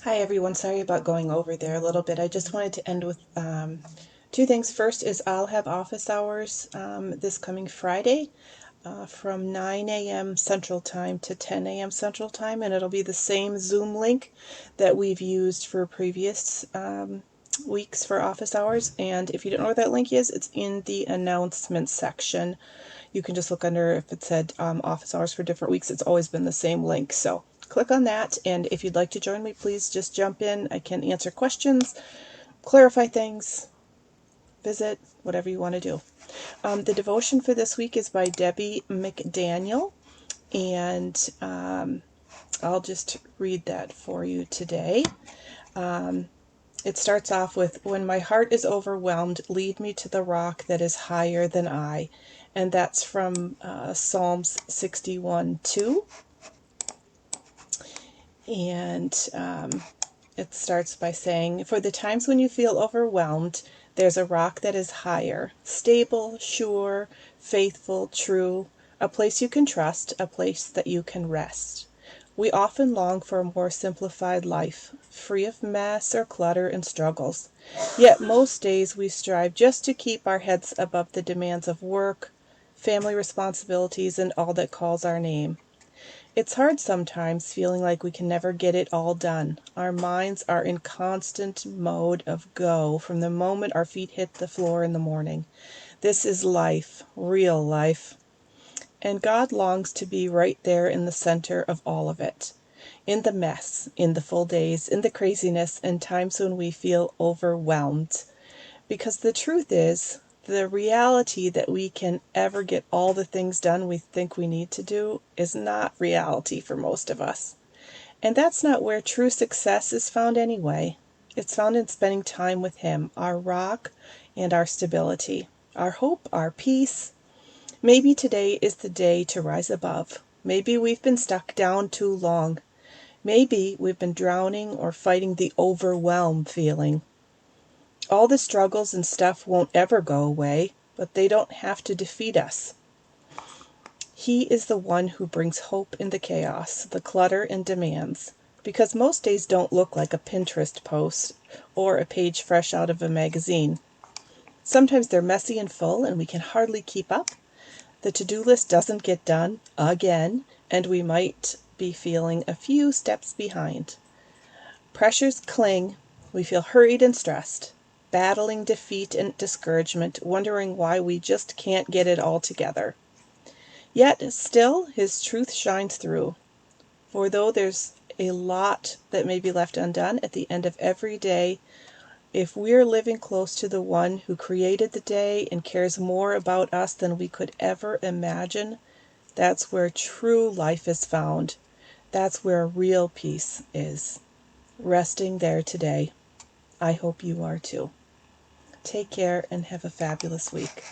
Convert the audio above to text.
Hi everyone, sorry about going over there a little bit. I just wanted to end with two things. First is I'll have office hours this coming Friday from 9 a.m. Central Time to 10 a.m. Central Time, and it'll be the same Zoom link that we've used for previous weeks for office hours. And if you don't know where that link is, it's in the announcements section. You can just look under if it said office hours for different weeks. It's always been the same link. So click on that. And if you'd like to join me, please just jump in. I can answer questions, clarify things, visit, whatever you want to do. The devotion for this week is by Debbie McDaniel. And I'll just read that for you today. It starts off with, "When my heart is overwhelmed, lead me to the rock that is higher than I." And that's from Psalms 61:2. And it starts by saying, "For the times when you feel overwhelmed, there's a rock that is higher, stable, sure, faithful, true, a place you can trust, a place that you can rest." We often long for a more simplified life, free of mess or clutter and struggles. Yet most days we strive just to keep our heads above the demands of work, family responsibilities, and all that calls our name. It's hard sometimes feeling like we can never get it all done. Our minds are in constant mode of go from the moment our feet hit the floor in the morning. This is life, real life. And God longs to be right there in the center of all of it. In the mess, in the full days, in the craziness, and times when we feel overwhelmed. Because the truth is, the reality that we can ever get all the things done we think we need to do is not reality for most of us. And that's not where true success is found anyway. It's found in spending time with Him, our rock and our stability, our hope, our peace. Maybe today is the day to rise above. Maybe we've been stuck down too long. Maybe we've been drowning or fighting the overwhelm feeling. All the struggles and stuff won't ever go away, but they don't have to defeat us. He is the one who brings hope in the chaos, the clutter and demands. Because most days don't look like a Pinterest post or a page fresh out of a magazine. Sometimes they're messy and full and we can hardly keep up. The to-do list doesn't get done again, and we might be feeling a few steps behind. Pressures cling. We feel hurried and stressed, battling defeat and discouragement, wondering why we just can't get it all together. Yet still His truth shines through. For though there's a lot that may be left undone at the end of every day, if we're living close to the one who created the day and cares more about us than we could ever imagine, that's where true life is found. That's where real peace is. Resting there today. I hope you are too. Take care and have a fabulous week.